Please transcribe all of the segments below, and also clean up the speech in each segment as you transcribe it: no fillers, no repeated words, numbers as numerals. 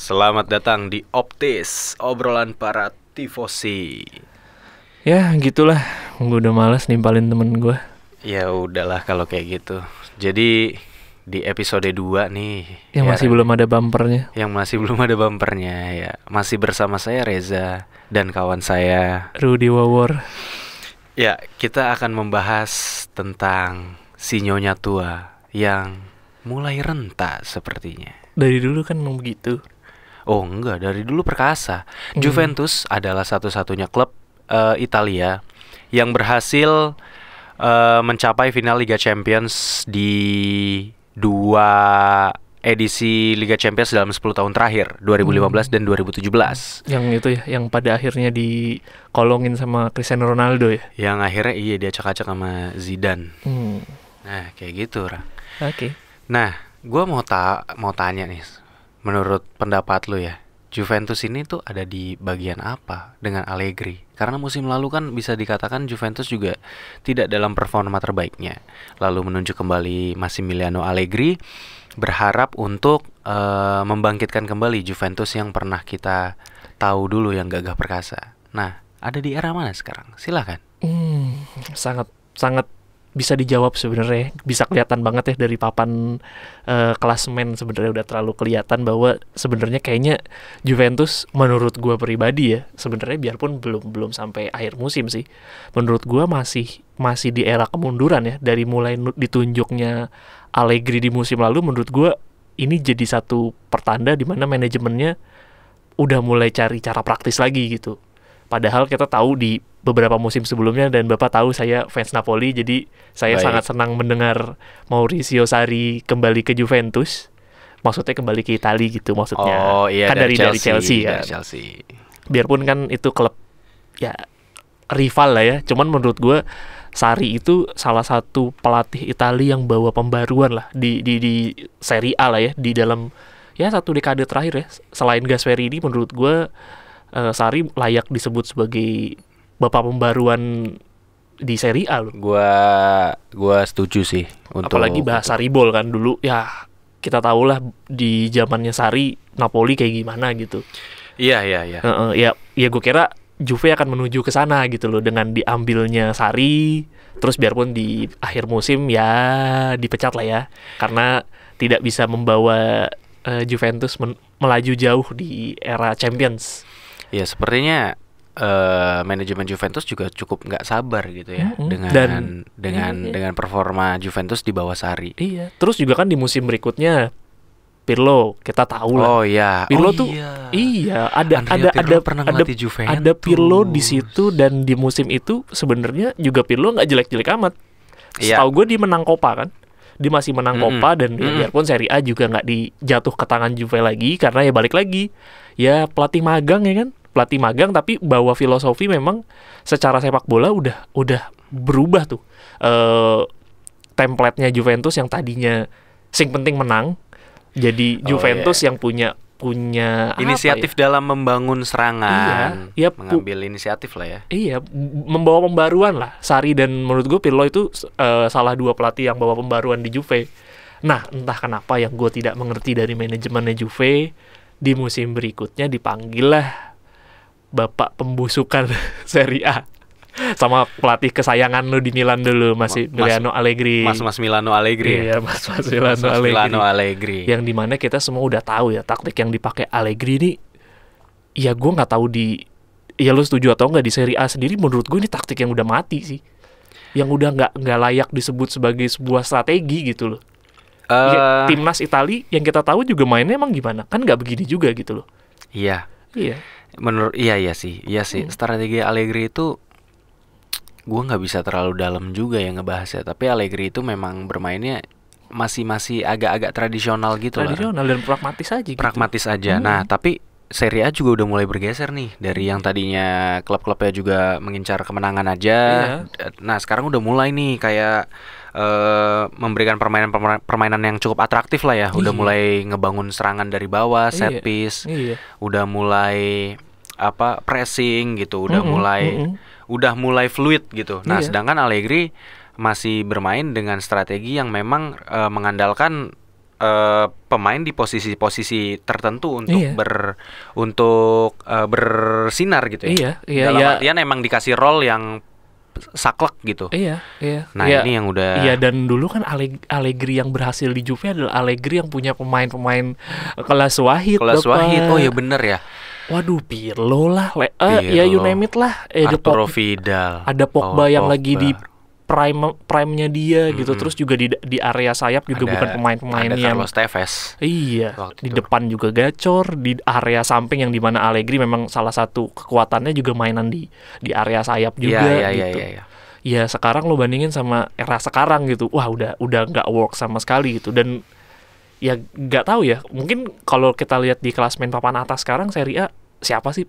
Selamat datang di Optis, obrolan para tifosi. Ya gitulah, gue udah malas nimpalin temen gue. Ya udahlah kalau kayak gitu. Jadi di episode 2 nih Yang ya, masih belum ada bumpernya. Yang masih belum ada bumpernya ya. Masih bersama saya Reza dan kawan saya Rudy Wawor. Ya, kita akan membahas tentang si Nyonya tua yang mulai renta sepertinya. Dari dulu kan memang begitu. Oh enggak, dari dulu perkasa. Juventus adalah satu-satunya klub Italia yang berhasil mencapai final Liga Champions di 2 edisi Liga Champions dalam 10 tahun terakhir, 2015 dan 2017. Yang itu ya, yang pada akhirnya dikolongin sama Cristiano Ronaldo ya. Yang akhirnya diacak-acak sama Zidane. Nah, kayak gitu, Ra. Oke. Nah, gue mau tanya nih, menurut pendapat lu ya, Juventus ini tuh ada di bagian apa dengan Allegri? Karena musim lalu kan bisa dikatakan Juventus juga tidak dalam performa terbaiknya. Lalu menunjuk kembali Massimiliano Allegri, berharap untuk membangkitkan kembali Juventus yang pernah kita tahu dulu yang gagah perkasa. Nah, ada di era mana sekarang? Silakan. Sangat bisa dijawab sebenarnya. Bisa kelihatan banget ya dari papan klasemen, sebenarnya udah terlalu kelihatan bahwa sebenarnya kayaknya Juventus menurut gue pribadi ya, sebenarnya biarpun belum sampai akhir musim sih, menurut gue masih di era kemunduran ya. Dari mulai ditunjuknya Allegri di musim lalu, menurut gue ini jadi satu pertanda di mana manajemennya udah mulai cari cara praktis lagi gitu. Padahal kita tahu di beberapa musim sebelumnya, dan Bapak tahu saya fans Napoli, jadi saya sangat senang mendengar Maurizio Sarri kembali ke Juventus. Maksudnya kembali ke Italia gitu maksudnya. Oh iya, kan dari Chelsea kan. Dari Chelsea. Biarpun kan itu klub ya rival lah ya. Cuman menurut gue Sarri itu salah satu pelatih Italia yang bawa pembaruan lah di Serie A lah ya, di dalam ya satu dekade terakhir ya. Selain Gasperini, menurut gue Sarri layak disebut sebagai bapak pembaruan di Serie A loh. Gua setuju sih untuk, apalagi bahasa Ribol kan dulu ya, kita tahu lah di zamannya Sarri Napoli kayak gimana gitu. Iya. Ya gue kira Juve akan menuju ke sana gitu loh dengan diambilnya Sarri. Terus biarpun di akhir musim ya dipecat lah ya, karena tidak bisa membawa Juventus melaju jauh di era Champions. Ya sepertinya manajemen Juventus juga cukup nggak sabar gitu ya dengan performa Juventus di bawah Sarri. Iya. Terus juga kan di musim berikutnya Pirlo, kita tahu lah. Oh iya. Pirlo tuh iya, ada Pirlo di situ, dan di musim itu sebenarnya juga Pirlo nggak jelek-jelek amat. Setahu gue dia menang Coppa kan. Dia masih menang Coppa, dan biarpun Serie A juga nggak dijatuh ke tangan Juve lagi, karena ya balik lagi ya pelatih magang ya kan. Pelatih magang tapi bawa filosofi, memang secara sepak bola udah berubah tuh. Template-nya Juventus yang tadinya sing penting menang, jadi Juventus yang punya inisiatif dalam membangun serangan. Iya, mengambil inisiatif lah ya. Iya, membawa pembaruan lah. Sarri dan menurut gue Pirlo itu salah dua pelatih yang bawa pembaruan di Juve. Nah, entah kenapa yang gue tidak mengerti dari manajemennya Juve, di musim berikutnya dipanggil lah bapak pembusukan Serie A sama pelatih kesayangan lu di Milan dulu, Massimiliano Allegri. Mas Milano Allegri. Iya, Mas Milano Allegri. Yang dimana kita semua udah tahu ya taktik yang dipakai Allegri ini. Ya gue nggak tahu ya lu setuju atau nggak, di Serie A sendiri menurut gue ini taktik yang udah mati sih, yang udah nggak layak disebut sebagai sebuah strategi gitu loh. Timnas Italia yang kita tahu juga mainnya emang gimana, kan nggak begini juga gitu loh. Iya. Menurut iya sih. Strategi Allegri itu gue nggak bisa terlalu dalam juga ya ngebahasnya, tapi Allegri itu memang bermainnya masih agak-agak tradisional gitu lah. Tradisional dan pragmatis aja. Pragmatis aja. Nah, tapi Serie A juga udah mulai bergeser nih, dari yang tadinya klub-klubnya juga mengincar kemenangan aja. Nah, sekarang udah mulai nih kayak memberikan permainan yang cukup atraktif lah ya. Udah mulai ngebangun serangan dari bawah, set piece. Udah mulai pressing gitu, udah mulai fluid gitu. Nah, sedangkan Allegri masih bermain dengan strategi yang memang mengandalkan pemain di posisi-posisi tertentu untuk Iya. bersinar gitu ya. Iya, Dalam iya. artian emang dikasih role yang saklek gitu. Iya. Nah, Iya. ini yang udah Iya, dan dulu kan Allegri yang berhasil di Juve adalah Allegri yang punya pemain-pemain kelas Wahid, kelas Bapak. Wahid. Oh ya bener ya. Waduh, Pirlo lah, ya Pirlo. you name it lah. Arturo Vidal. Ada Pogba Paul yang lagi di Pogba. prime-nya dia gitu. Mm-mm. Terus juga di area sayap juga bukan pemain-pemain ada yang Carlos Tevez. iya, waktu di itu. depan juga gacor, di area samping yang dimana Allegri memang salah satu kekuatannya juga mainan di area sayap juga gitu. Iya. Ya sekarang lo bandingin sama era sekarang gitu, wah udah nggak work sama sekali gitu. Dan ya nggak tahu ya, mungkin kalau kita lihat di klasmen papan atas sekarang Serie A, siapa sih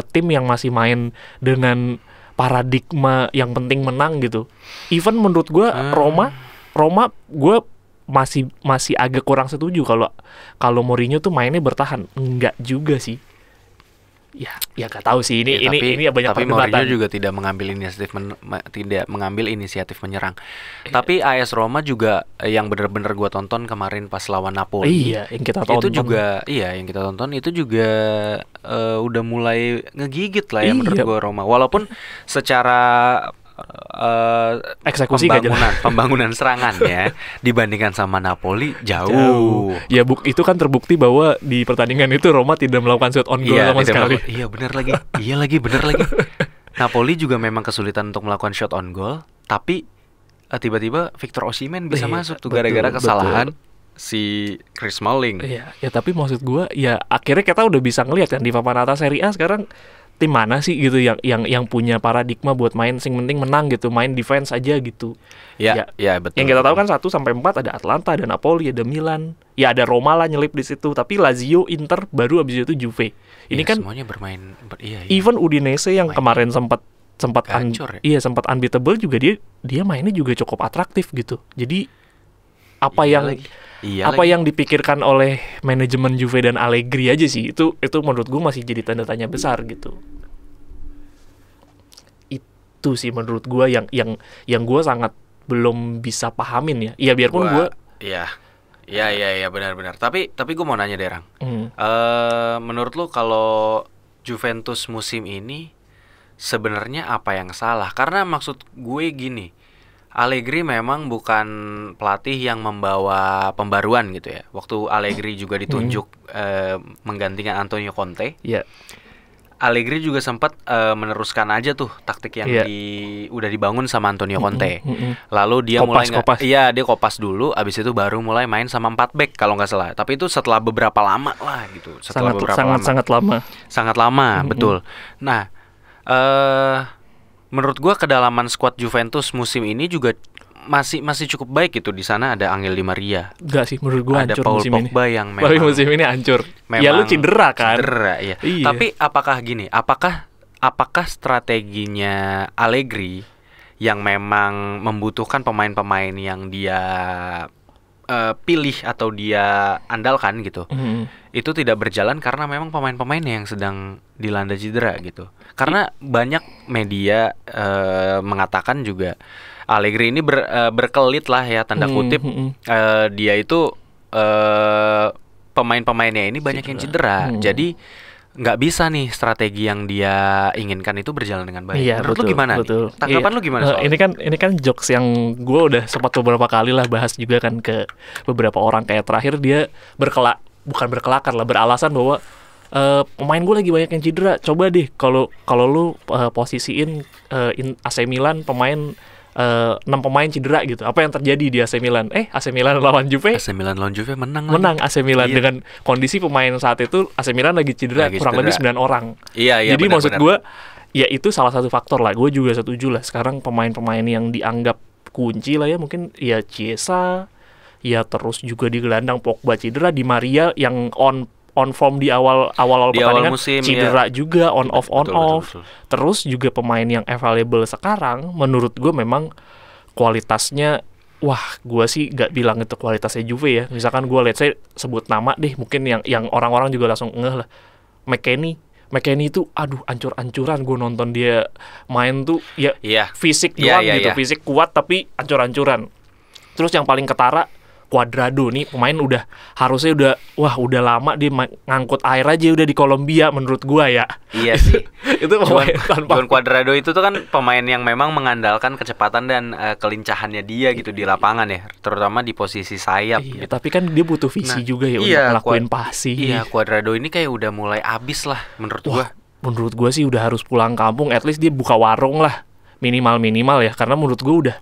tim yang masih main dengan paradigma yang penting menang gitu. Even menurut gue Roma gue masih agak kurang setuju kalau Mourinho tuh mainnya bertahan. Enggak juga sih. Ya gak tahu sih, ini banyak tapi perdebatan. Mourinho juga tidak mengambil inisiatif menyerang. Tapi AS Roma juga yang benar-benar gua tonton kemarin pas lawan Napoli. Iya, yang kita tonton. Yang kita tonton itu juga udah mulai ngegigit lah ya menurut gua Roma. Walaupun secara eksekusi gak jelas. pembangunan serangannya dibandingkan sama Napoli jauh. Ya itu kan terbukti bahwa di pertandingan itu Roma tidak melakukan shot on goal sama sekali. Iya benar lagi. Benar lagi. Napoli juga memang kesulitan untuk melakukan shot on goal, tapi tiba-tiba Victor Osimhen bisa masuk tuh gara-gara kesalahan si Chris Smalling. Iya, ya tapi maksud gua ya akhirnya kita udah bisa ngelihat kan di papan atas Serie A sekarang tim mana sih gitu yang punya paradigma buat main sing penting menang gitu, main defense aja gitu. Ya betul. Yang kita tahu kan 1 sampai 4 ada Atlanta, ada Napoli, ada Milan. Ya ada Roma lah nyelip di situ, tapi Lazio, Inter, baru abis itu Juve. Ini kan semuanya bermain even Udinese yang kemarin sempat sempat unbeatable juga dia mainnya juga cukup atraktif gitu. Jadi apa yang dipikirkan oleh manajemen Juve dan Allegri aja sih itu menurut gue masih jadi tanda tanya besar gitu. Itu sih menurut gue yang gue sangat belum bisa pahamin ya. Ya biarpun gue Iya benar-benar. Tapi gue mau nanya Derang. Menurut lu kalau Juventus musim ini sebenarnya apa yang salah? Karena maksud gue gini, Allegri memang bukan pelatih yang membawa pembaruan gitu ya. Waktu Allegri juga ditunjuk menggantikan Antonio Conte. Iya. Allegri juga sempat meneruskan aja tuh taktik yang udah dibangun sama Antonio Conte. Lalu dia dia kopas dulu, abis itu baru mulai main sama 4 back kalau nggak salah. Tapi itu setelah beberapa lama lah gitu. Sangat lama, betul. Nah, menurut gua kedalaman skuad Juventus musim ini juga masih cukup baik gitu. Di sana ada Angel Di Maria. Enggak sih, menurut gua ada hancur Paul musim Pogba ini. yang memang musim ini hancur. Ya lu cedera kan? Iya. Tapi apakah strateginya Allegri yang memang membutuhkan pemain-pemain yang dia pilih atau dia andalkan gitu, itu tidak berjalan karena memang pemain-pemainnya yang sedang dilanda cedera gitu. Karena banyak media mengatakan juga Allegri ini berkelit lah ya tanda kutip, dia itu pemain-pemainnya ini banyak yang cedera, jadi nggak bisa nih strategi yang dia inginkan itu berjalan dengan baik. Iya, menurut betul, lu gimana? Betul. Tanggapan lu gimana soal ini kan jokes yang gue udah sempat beberapa kali lah bahas juga kan ke beberapa orang. Kayak terakhir dia bukan berkelakar lah, beralasan bahwa pemain gue lagi banyak yang cedera. Coba deh kalau lu posisiin AC Milan pemain 6 pemain cedera gitu. Apa yang terjadi di AC Milan? AC Milan lawan Juve. AC Milan lawan Juve menang AC Milan dengan kondisi pemain saat itu AC Milan lagi cedera kurang lebih 9 orang. Iya, jadi maksud gue ya itu salah satu faktor lah. Gue juga setuju lah. Sekarang pemain-pemain yang dianggap kunci lah ya, mungkin ya Chiesa, ya terus juga di gelandang Pogba cedera, Di Maria yang on form di awal pertandingan musim, cedera juga betul. Terus juga pemain yang available sekarang menurut gue memang kualitasnya, wah gue sih gak bilang itu kualitasnya Juve ya. Misalkan gue lihat, saya sebut nama deh mungkin yang orang-orang juga langsung ngeh lah, McKennie itu ancur-ancuran. Gue nonton dia main tuh fisik doang gitu. Fisik kuat tapi ancur-ancuran. Terus yang paling ketara Cuadrado nih pemain harusnya udah lama dia ngangkut air aja udah di Kolombia menurut gua ya. Iya sih. Itu pemain tanpa Juan Cuadrado itu tuh kan pemain yang memang mengandalkan kecepatan dan kelincahannya dia gitu di lapangan ya, terutama di posisi sayap iya, gitu. tapi kan dia butuh visi juga ya untuk ngelakuin passing. Iya, Cuadrado ini kayak udah mulai abis lah menurut gua. Menurut gua sih udah harus pulang kampung, at least dia buka warung lah. Minimal ya, karena menurut gua udah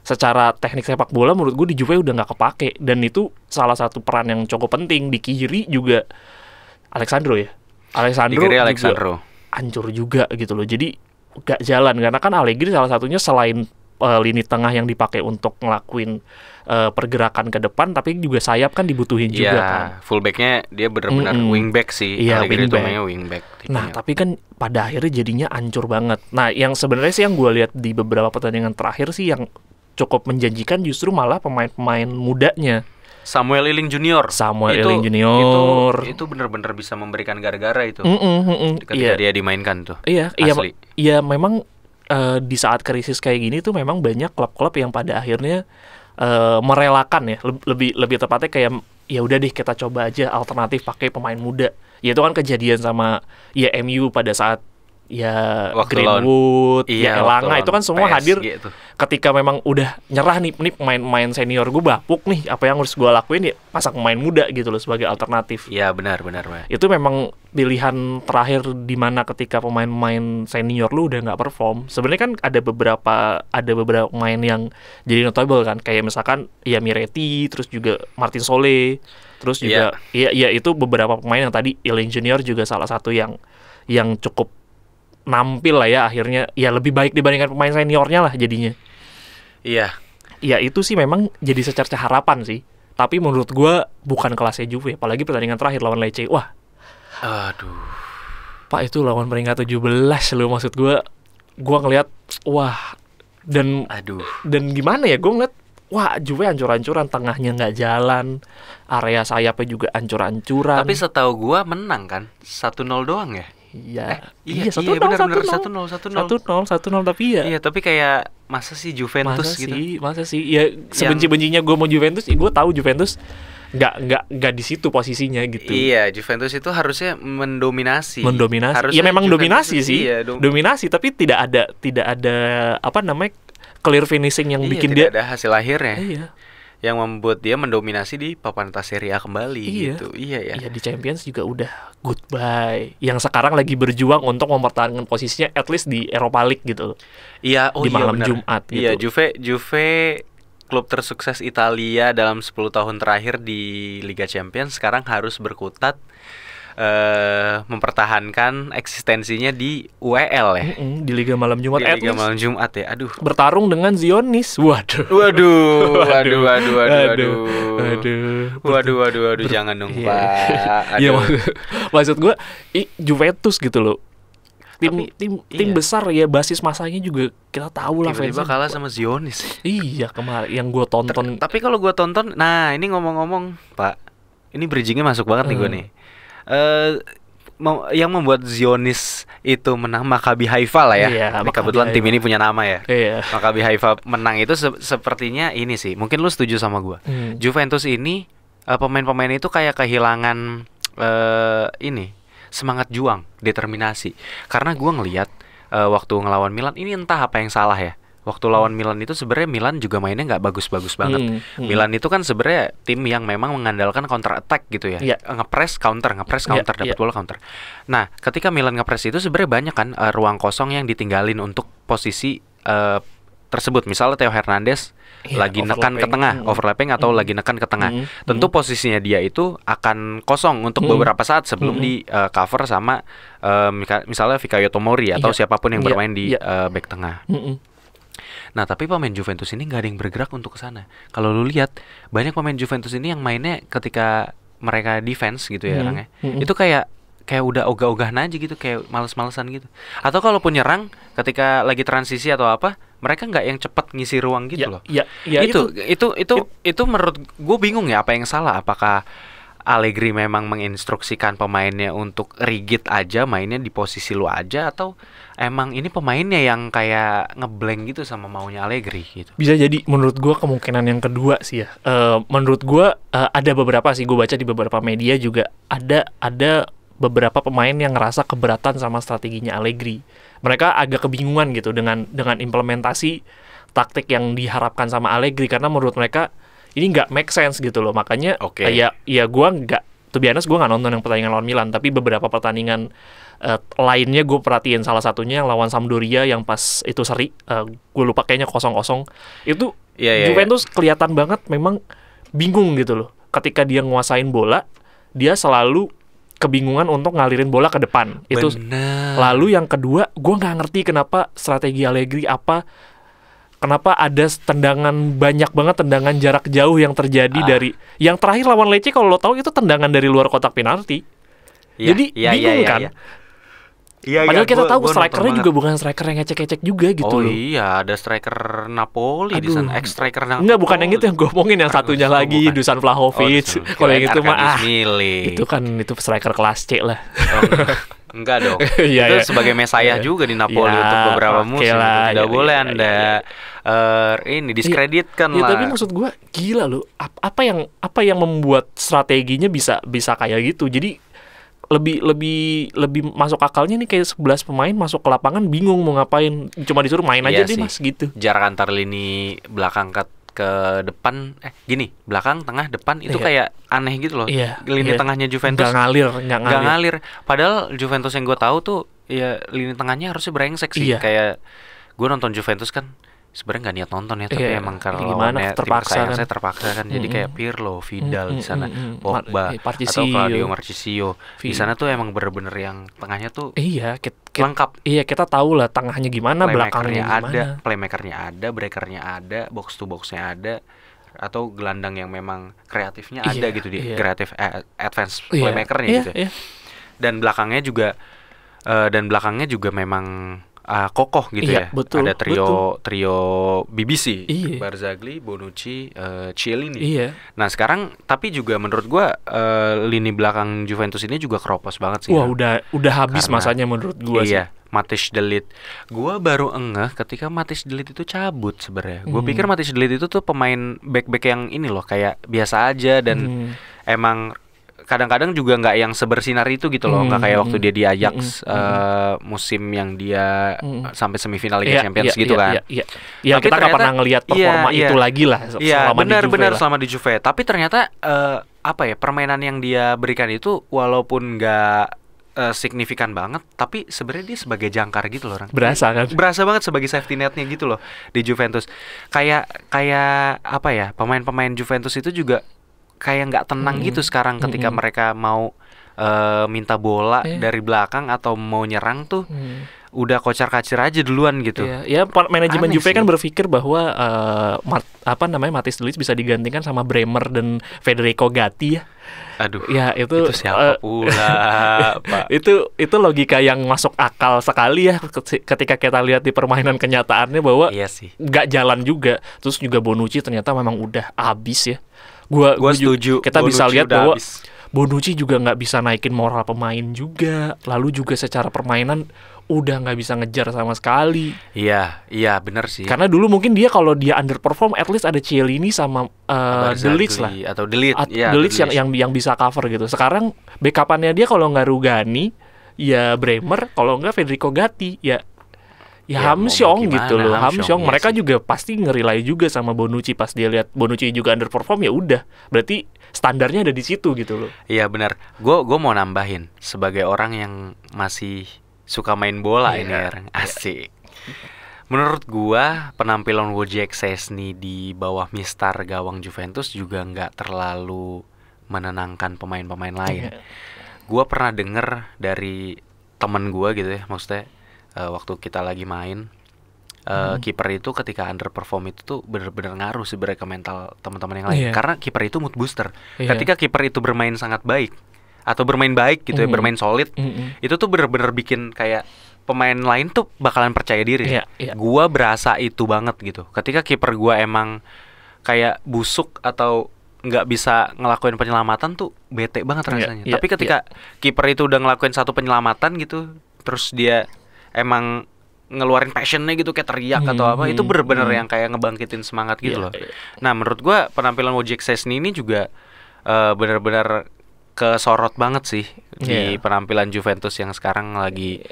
secara teknik sepak bola menurut gua di Juve udah nggak kepake, dan itu salah satu peran yang cukup penting. Di kiri juga Alexandro Alexandro hancur juga gitu loh, jadi gak jalan karena kan Allegri salah satunya selain lini tengah yang dipakai untuk ngelakuin pergerakan ke depan, tapi juga sayap kan dibutuhin juga kan. Fullbacknya dia benar-benar wingback sih. Iya, Allegri itu wingback. mainnya wingback. Nah, tapi kan pada akhirnya jadinya hancur banget. Nah, yang sebenarnya sih yang gue lihat di beberapa pertandingan terakhir sih yang cukup menjanjikan justru malah pemain-pemain mudanya. Samuel Eling Junior. Eling Junior. Itu benar-benar bisa memberikan gara-gara itu. Iya. Ketika dia dimainkan tuh. Iya, Asli. iya memang di saat krisis kayak gini tuh memang banyak klub-klub yang pada akhirnya merelakan ya, lebih tepatnya kayak ya udah deh kita coba aja alternatif pakai pemain muda. Ya itu kan kejadian sama ya MU pada saat ya Waktu Greenwood, iya, ya Elanga itu kan semua PSG hadir tuh. ketika memang udah nyerah nih pemain senior gue bapuk nih, apa yang harus gue lakuin ya pasang pemain muda gitu loh sebagai alternatif. Iya benar. Itu memang pilihan terakhir di mana ketika pemain-pemain senior lu udah nggak perform. Sebenarnya kan ada beberapa pemain yang jadi notable kan, kayak misalkan ya Miretti, terus juga Martin Solé, terus juga ya itu beberapa pemain yang tadi Eling Junior juga salah satu yang cukup nampil lah ya akhirnya, ya lebih baik dibandingkan pemain seniornya lah jadinya. Iya. Ya itu sih memang jadi secerca harapan sih. Tapi menurut gue bukan kelasnya Juve, apalagi pertandingan terakhir lawan Lecce. Wah, aduh. Pak itu lawan peringkat 17 loh, maksud gue ngelihat wah, dan gimana ya, gue ngeliat wah Juve hancur-hancuran, tengahnya nggak jalan, area sayapnya juga hancur-hancuran. Tapi setahu gue menang kan 1-0 doang ya. Iya, 1-0 tapi ya. Iya, tapi kayak masa sih Juventus gitu. Masa sih? Ya sebenci-bencinya gue mau Juventus, ya gue tahu Juventus nggak di situ posisinya gitu. Iya, Juventus itu harusnya mendominasi. Ya memang Juventus dominasi sih. Iya, dominasi, tapi tidak ada apa namanya clear finishing yang bikin tidak dia ada hasil akhirnya. Iya. Yang membuat dia mendominasi di papan atas Serie A kembali gitu. Iya ya. Iya, di Champions juga udah goodbye. Yang sekarang lagi berjuang untuk mempertahankan posisinya at least di Europa League gitu. Iya, di malam Jumat gitu. Iya, Juve klub tersukses Italia dalam 10 tahun terakhir di Liga Champions sekarang harus berkutat mempertahankan eksistensinya di UEL ya. Di Liga Malam Jumat. Di Liga Malam Jumat ya. Aduh. Bertarung dengan Zionis. Waduh, jangan dong, Pak. Iya, maksud gue Juventus gitu loh. Tim besar ya, basis masanya juga kita tahu lah. Tiba-tiba kalah sama Zionis. Iya, kemarin yang gue tonton. Tapi kalau gue tonton, nah ini ngomong-ngomong, Pak, ini bridgingnya masuk banget nih gue nih. Yang membuat Zionis itu menang Maccabi Haifa lah ya. Iya, kebetulan tim ini punya nama ya. Iya. Maccabi Haifa menang itu sepertinya ini sih. Mungkin lu setuju sama gue. Juventus ini pemain-pemain itu kayak kehilangan ini semangat juang, determinasi. Karena gue ngelihat waktu ngelawan Milan ini entah apa yang salah ya. Waktu lawan Milan itu sebenarnya Milan juga mainnya nggak bagus-bagus banget. Milan itu kan sebenarnya tim yang memang mengandalkan counter attack gitu ya. Ngepres counter, dapat bola counter. Nah, ketika Milan ngepres itu sebenarnya banyak kan ruang kosong yang ditinggalin untuk posisi tersebut. Misalnya Theo Hernandez lagi nekan ke tengah, overlapping atau lagi nekan ke tengah. Tentu posisinya dia itu akan kosong untuk beberapa saat sebelum di cover sama misalnya Fikayo Tomori atau siapapun yang bermain di back tengah. Nah, tapi pemain Juventus ini nggak ada yang bergerak untuk ke sana. Kalau lu lihat, banyak pemain Juventus ini yang mainnya ketika mereka defense gitu ya, orangnya. Itu kayak udah ogah-ogahan aja gitu, kayak males-malesan gitu. Atau kalaupun nyerang ketika lagi transisi atau apa, mereka nggak yang cepat ngisi ruang gitu loh. Itu menurut gue bingung ya, apa yang salah? Apakah Allegri memang menginstruksikan pemainnya untuk rigid aja, mainnya di posisi lu aja, atau emang ini pemainnya yang kayak ngeblank gitu sama maunya Allegri gitu? Bisa jadi, menurut gue kemungkinan yang kedua sih ya. Menurut gue ada beberapa sih, gue baca di beberapa media juga ada beberapa pemain yang ngerasa keberatan sama strateginya Allegri. Mereka agak kebingungan gitu dengan implementasi taktik yang diharapkan sama Allegri, karena menurut mereka ini nggak make sense gitu loh. Makanya ya gue nggak, to be honest, gue nggak nonton yang pertandingan lawan Milan, tapi beberapa pertandingan lainnya gue perhatiin. Salah satunya yang lawan Sampdoria yang pas itu seri, gue lupa kayaknya 0-0 itu. Juventus kelihatan banget memang bingung gitu loh ketika dia nguasain bola. Dia selalu kebingungan untuk ngalirin bola ke depan. Itu. Lalu yang kedua, gue nggak ngerti kenapa strategi Allegri kenapa ada banyak banget tendangan jarak jauh yang terjadi dari yang terakhir lawan Lecce, kalau lo tahu itu tendangan dari luar kotak penalti. Jadi bingung kan? Padahal kita tahu strikernya juga bukan striker yang ngecek-ngecek juga gitu loh. Iya, ada striker Napoli di sana, ex-striker Napoli. Enggak, bukan yang itu yang gue omongin, yang satunya lagi Dusan Vlahovic. Kalau yang itu mah itu kan itu striker kelas C lah. Enggak dong. Itu sebagai mesayah juga di Napoli untuk beberapa musim. Tidak boleh Anda ini diskreditkan lah. Tapi maksud gue gila loh. Apa yang membuat strateginya bisa kayak gitu. Jadi lebih masuk akalnya nih, kayak 11 pemain masuk ke lapangan bingung mau ngapain. Cuma disuruh main aja deh Mas gitu. Jarak antar lini belakang ke depan, gini, belakang, tengah, depan itu kayak aneh gitu loh. Lini tengahnya Juventus nggak ngalir. Padahal Juventus yang gue tahu tuh ya lini tengahnya harusnya brengsek sih. Kayak gue nonton Juventus kan sebenarnya nggak niat nonton ya, tapi emang kalau terpaksa saya terpaksa kan. Jadi kayak Pirlo, Vidal di sana, Pogba atau Claudio Marchisio di sana tuh emang bener-bener yang tengahnya tuh lengkap. Iya, kita tahu lah tengahnya gimana, belakangnya ada, playmakernya ada, breakernya ada, box to boxnya ada, atau gelandang yang memang kreatifnya ada gitu, di kreatif advance playmakernya gitu. Dan belakangnya juga memang kokoh gitu ya. Betul, ada trio BBC, Barzagli, Bonucci, Chiellini. Nah sekarang tapi juga menurut gua lini belakang Juventus ini juga keropos banget sih. Wah, udah habis masanya menurut gua sih. Mathis de Ligt. Gua baru ngeh ketika Mathis de Ligt itu cabut sebenarnya. Gua pikir Mathis de Ligt itu tuh pemain back yang ini loh, kayak biasa aja dan emang kadang-kadang juga nggak yang sebersinar itu gitu loh, nggak kayak waktu dia di Ajax musim yang dia sampai semifinal Liga Champions gitu kan. Iya, kita nggak pernah ngelihat performa itu lagi lah selama di Juve. Benar, selama di Juve. Tapi ternyata permainan yang dia berikan itu walaupun nggak signifikan banget, tapi sebenarnya dia sebagai jangkar gitu loh, orang. Berasa banget sebagai safety netnya gitu loh di Juventus. Kayak pemain-pemain Juventus itu juga kayak nggak tenang gitu sekarang ketika mereka mau minta bola dari belakang atau mau nyerang tuh udah kocar-kacir aja duluan gitu. Manajemen Juve kan berpikir bahwa Mathis de Ligt bisa digantikan sama Bremer dan Federico Gatti ya. Aduh, itu siapa pula, Pak? Itu logika yang masuk akal sekali ya ketika kita lihat di permainan kenyataannya bahwa nggak jalan juga. Terus juga Bonucci ternyata memang udah habis ya. Gua setuju. Kita Bonucci bisa lihat bahwa Bonucci juga nggak bisa naikin moral pemain juga. Lalu juga secara permainan udah nggak bisa ngejar sama sekali. Iya benar sih. Karena dulu mungkin dia kalau dia underperform, at least ada Chiellini sama De Ligt lah. Atau De Ligt. De Ligt yang bisa cover gitu. Sekarang backupannya dia kalau nggak Rugani, ya Bremer. Kalau nggak Federico Gatti, ya Hamsyong gitu loh. Hamsyong. Mereka juga pasti ngerilai juga sama Bonucci. Pas dia lihat Bonucci juga underperform, ya udah. Berarti standarnya ada di situ gitu loh. Iya benar. Gue mau nambahin sebagai orang yang masih suka main bola ini orang asik. Menurut gua penampilan Wojciech Szczęsny di bawah mistar gawang Juventus juga nggak terlalu menenangkan pemain-pemain lain. Gua pernah denger dari temen gua gitu ya, maksudnya waktu kita lagi main, kiper itu ketika underperform itu tuh bener-bener ngaruh sebenarnya ke mental teman-teman yang lain. Karena kiper itu mood booster. Ketika kiper itu bermain sangat baik atau bermain baik gitu ya, bermain solid, itu tuh bener-bener bikin kayak pemain lain tuh bakalan percaya diri. Gua berasa itu banget gitu. Ketika kiper gua emang kayak busuk atau nggak bisa ngelakuin penyelamatan tuh bete banget Iya, rasanya. iya, Tapi ketika kiper itu udah ngelakuin satu penyelamatan gitu, terus dia emang ngeluarin passionnya gitu kayak teriak atau apa, itu bener-bener yang kayak ngebangkitin semangat gitu Iya, loh. iya. Nah menurut gua penampilan Wojciech Szczęsny ini juga bener-bener kesorot banget sih di Iya. penampilan Juventus yang sekarang lagi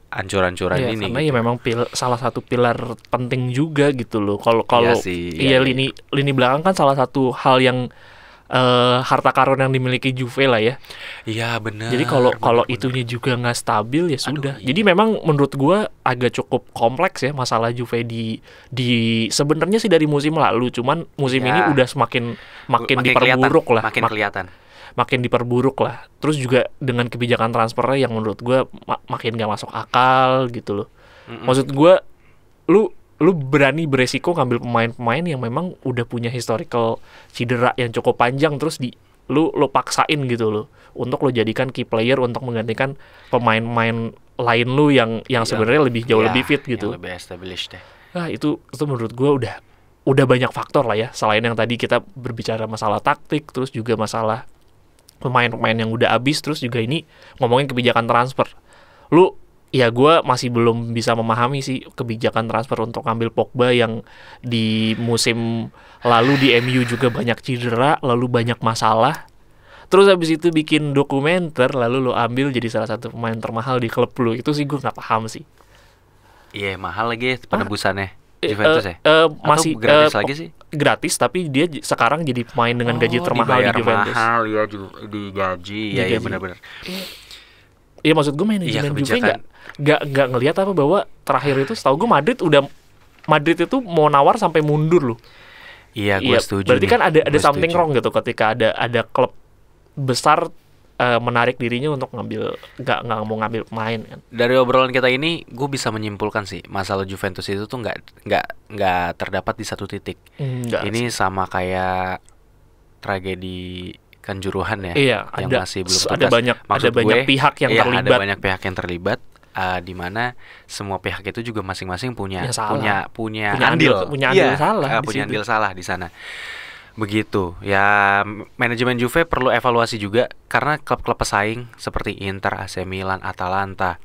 ancur-ancuran Iya, ini karena gitu. ya memang salah satu pilar penting juga gitu loh. Kalau sih, iya, iya, lini belakang kan salah satu hal yang harta karun yang dimiliki Juve lah ya. Iya bener. Jadi kalau bener. itunya juga nggak stabil ya sudah. iya. Jadi memang menurut gua agak cukup kompleks ya masalah Juve di sebenarnya sih dari musim lalu, cuman musim Ya. ini udah makin kelihatan, diperburuk lah. makin kelihatan. Makin diperburuk lah. Terus juga dengan kebijakan transfernya yang menurut gua makin gak masuk akal gitu loh. Maksud gua lu berani beresiko ngambil pemain-pemain yang memang udah punya historical cedera yang cukup panjang, terus lu paksain gitu loh untuk lo jadikan key player untuk menggantikan pemain-pemain lain lu yang sebenarnya jauh lebih fit gitu. Yang lebih established deh. Nah, itu menurut gua udah banyak faktor lah ya, selain yang tadi kita berbicara masalah taktik, terus juga masalah pemain-pemain yang udah habis, terus juga ini ngomongin kebijakan transfer. Ya gue masih belum bisa memahami sih kebijakan transfer untuk ngambil Pogba yang di musim lalu di MU juga banyak cedera, lalu banyak masalah. Terus habis itu bikin dokumenter, lalu lo ambil jadi salah satu pemain termahal di klub lo. Itu sih gue nggak paham sih. Iya mahal lagi penebusannya Eh, Juventus ya. Masih Atau gratis lagi sih? gratis, tapi dia sekarang jadi pemain dengan gaji termahal di dibayar Juventus. mahal ya digaji. Iya Digaji. benar-benar. Iya, maksud gue manajemen Juve kebijakan. nggak ngelihat apa bahwa terakhir itu setahu gue Madrid itu mau nawar sampai mundur loh. Iya, gue setuju. Berarti nih. kan ada Gue something setuju. wrong gitu ketika ada klub besar menarik dirinya untuk nggak mau ngambil pemain kan. Dari obrolan kita ini, gue bisa menyimpulkan sih masalah Juventus itu tuh nggak terdapat di satu titik. Enggak Ini sih. sama kayak tragedi Kanjuruhan ya, Iya, yang masih belum ada tuntas. banyak Maksud banyak gue, pihak yang iya, terlibat. ada banyak pihak yang terlibat, di mana semua pihak itu juga masing-masing punya Ya, salah. punya Punya andil, andil salah di punya situ. andil salah di sana. Begitu ya, manajemen Juve perlu evaluasi juga karena klub-klub pesaing seperti Inter, AC Milan, Atalanta,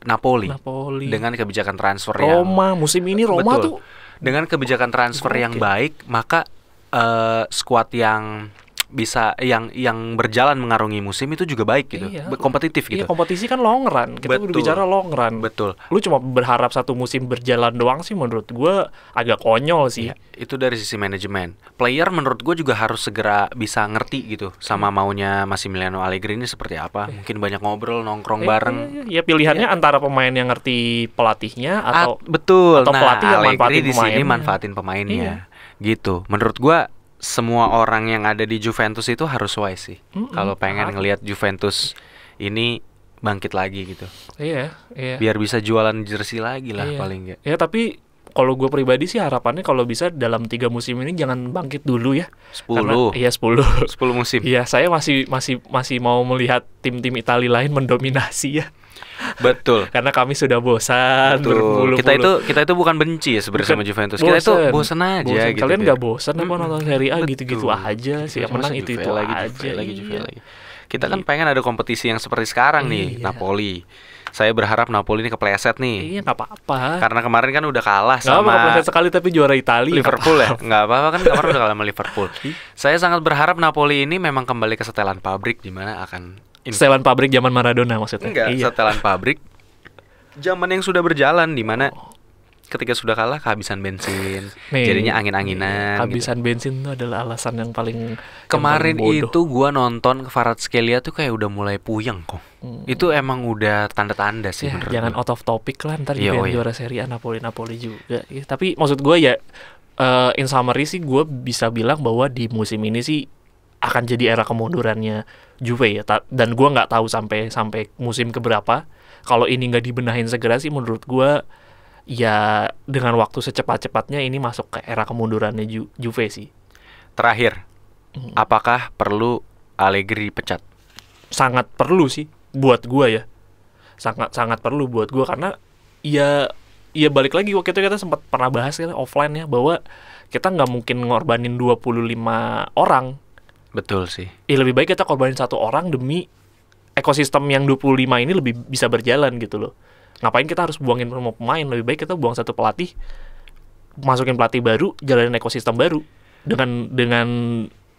Napoli dengan kebijakan transfer Roma musim ini Roma betul. tuh Dengan kebijakan transfer yang Oke. baik, maka skuad yang bisa yang berjalan mengarungi musim itu juga baik gitu, Iya. kompetitif Iya, gitu. kompetisi kan long run. Kita Betul. berbicara long run. Betul. Lu cuma berharap satu musim berjalan doang sih menurut gua agak konyol sih. Iya, itu dari sisi manajemen. Player menurut gue juga harus segera bisa ngerti gitu sama maunya Massimiliano Allegri ini seperti apa. Mungkin banyak ngobrol, nongkrong bareng. Ya pilihannya antara pemain yang ngerti pelatihnya atau Betul. atau nah, pelatih yang Allegri manfaatin di sini pemainnya. manfaatin pemainnya. Iya. Gitu. Menurut gua semua orang yang ada di Juventus itu harus wise sih. Kalau pengen harus. ngelihat Juventus ini bangkit lagi gitu. Iya. Biar bisa jualan jersey lagi lah Iya. paling enggak. Ya tapi kalau gue pribadi sih harapannya kalau bisa dalam 3 musim ini jangan bangkit dulu ya. 10. Iya 10. 10 musim. Iya, saya masih mau melihat tim-tim Italia lain mendominasi ya. Betul. Karena kami sudah bosan Betul. berpuluh-puluh. Kita itu bukan benci ya sebenarnya sama Bukan. Juventus. Kita itu Bosen. bosen aja Bosen. gitu. Kalian Ber. nggak bosan apa nonton Serie A gitu-gitu Betul. aja sih. Yang menang Masa itu Juve lagi, aja. Juve lagi, Juve Iya. lagi. Kita kan pengen ada kompetisi yang seperti sekarang nih, Iya. Napoli. Saya berharap Napoli ini kepleset nih. Iya, nggak apa-apa. Karena kemarin kan udah kalah Nggak apa-apa sama kepleset sekali tapi juara Italia. Liverpool ya. nggak Nggak apa-apa kan kemarin udah kalah sama Liverpool. Saya sangat berharap Napoli ini memang kembali ke setelan pabrik di mana akan Setelan pabrik zaman Maradona maksudnya. enggak, Iya. setelan pabrik zaman yang sudah berjalan di mana ketika sudah kalah kehabisan bensin, Nih, jadinya angin-anginan. gitu. Kehabisan bensin itu adalah alasan yang paling Kemarin yang paling bodoh. itu gua nonton Kvaratskhelia tuh kayak udah mulai puyeng kok. Itu emang udah tanda-tanda sih Ya, menurut jangan gua. out of topic lah, ntar Iya, juga oh yang iya. juara Serie A Napoli juga. Ya, tapi maksud gue ya in summary sih gue bisa bilang bahwa di musim ini sih akan jadi era kemundurannya Juve ya. Dan gue nggak tahu sampai musim keberapa. Kalau ini nggak dibenahin segera sih menurut gue ya dengan waktu secepat-cepatnya ini masuk ke era kemundurannya Juve sih. Terakhir, apakah perlu Allegri dipecat? Sangat perlu sih buat gue ya. Sangat perlu buat gue karena ya ya balik lagi waktu itu kita sempat pernah bahas kan offline ya, bahwa kita nggak mungkin ngorbanin 25 orang. Betul sih. Lebih baik kita korbanin 1 orang demi ekosistem yang 25 ini lebih bisa berjalan gitu loh. Ngapain kita harus buangin semua pemain? Lebih baik kita buang 1 pelatih, masukin pelatih baru, jalanin ekosistem baru dengan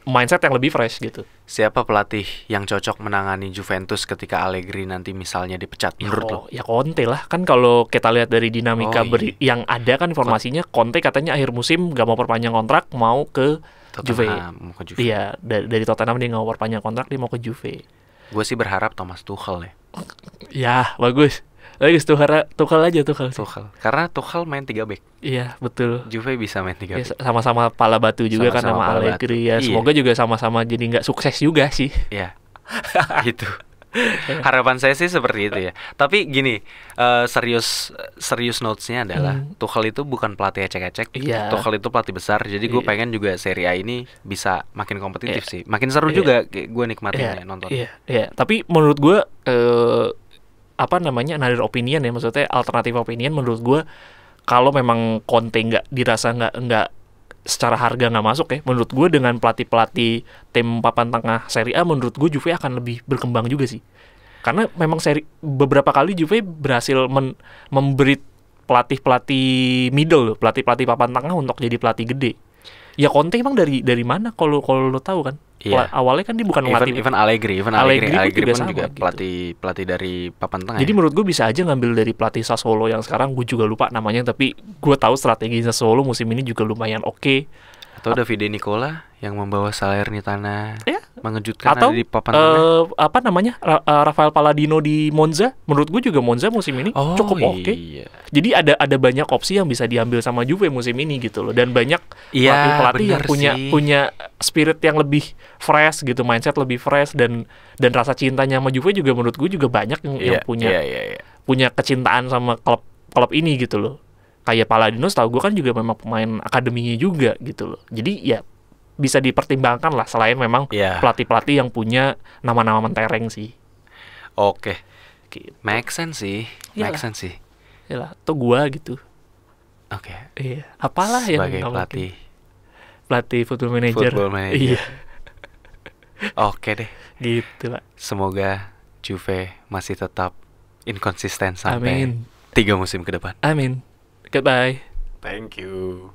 mindset yang lebih fresh gitu. Siapa pelatih yang cocok menangani Juventus ketika Allegri nanti misalnya dipecat menurut lo? Ya Conte lah. Kan kalau kita lihat dari dinamika yang ada kan informasinya Conte katanya akhir musim gak mau perpanjang kontrak, mau ke Juve. Mau ke Juve. Iya, dari Tottenham dia gak mau perpanjang kontrak, dia mau ke Juve. Gue sih berharap Thomas Tuchel ya. Ya, bagus. Tuchel aja. Karena Tuchel main 3 back. Iya, betul. Juve bisa main 3 back. Sama-sama pala batu juga kan sama Allegri ya. Semoga juga sama-sama jadi nggak sukses juga sih. Iya. Gitu. Harapan saya sih seperti itu ya. Tapi gini, serius notesnya adalah Tuchel itu bukan pelatih ecek-ecek. Tuchel itu pelatih besar. Jadi gue pengen juga Serie A ini bisa makin kompetitif sih. Makin seru juga gue nikmatin nonton. Iya. Tapi menurut gue another opinion ya, maksudnya alternatif opinion menurut gue, kalau memang Conte dirasa nggak secara harga nggak masuk ya, menurut gue dengan pelatih tim papan tengah Serie A, menurut gue Juve akan lebih berkembang juga sih, karena memang beberapa kali Juve berhasil memberi pelatih middle, pelatih papan tengah untuk jadi pelatih gede. Ya Conte emang dari mana kalau lo tahu kan? Awalnya kan dia bukan melatih. Even Allegri pun juga gitu. pelatih dari papan tengah. Jadi menurut gue bisa aja ngambil dari pelatih Sassuolo yang sekarang gue juga lupa namanya, tapi gue tahu strategi Sassuolo musim ini juga lumayan oke. Atau Davide Nicola yang membawa Salernitana mengejutkan atau ada di papan tengah. Rafael Palladino di Monza, menurut gue juga Monza musim ini cukup oke. Jadi ada banyak opsi yang bisa diambil sama Juve musim ini gitu loh, dan banyak pelatih yang punya spirit yang lebih fresh gitu, mindset lebih fresh, dan rasa cintanya sama Juve juga menurut gue juga banyak yang punya kecintaan sama klub ini gitu loh. Kayak Palladino setahu gue kan juga memang pemain akademinya juga gitu loh. Jadi ya bisa dipertimbangkan lah, selain memang pelatih-pelatih yang punya nama-nama mentereng sih. Oke. Gitu. Make sense sih. Yalah, tuh gua gitu. Oke. Iya, apalah sebagai yang pelatih football manager. Iya. Oke deh. Gitu, Pak. Semoga Juve masih tetap inkonsisten sampai 3 musim ke depan. Amin. Goodbye. Thank you.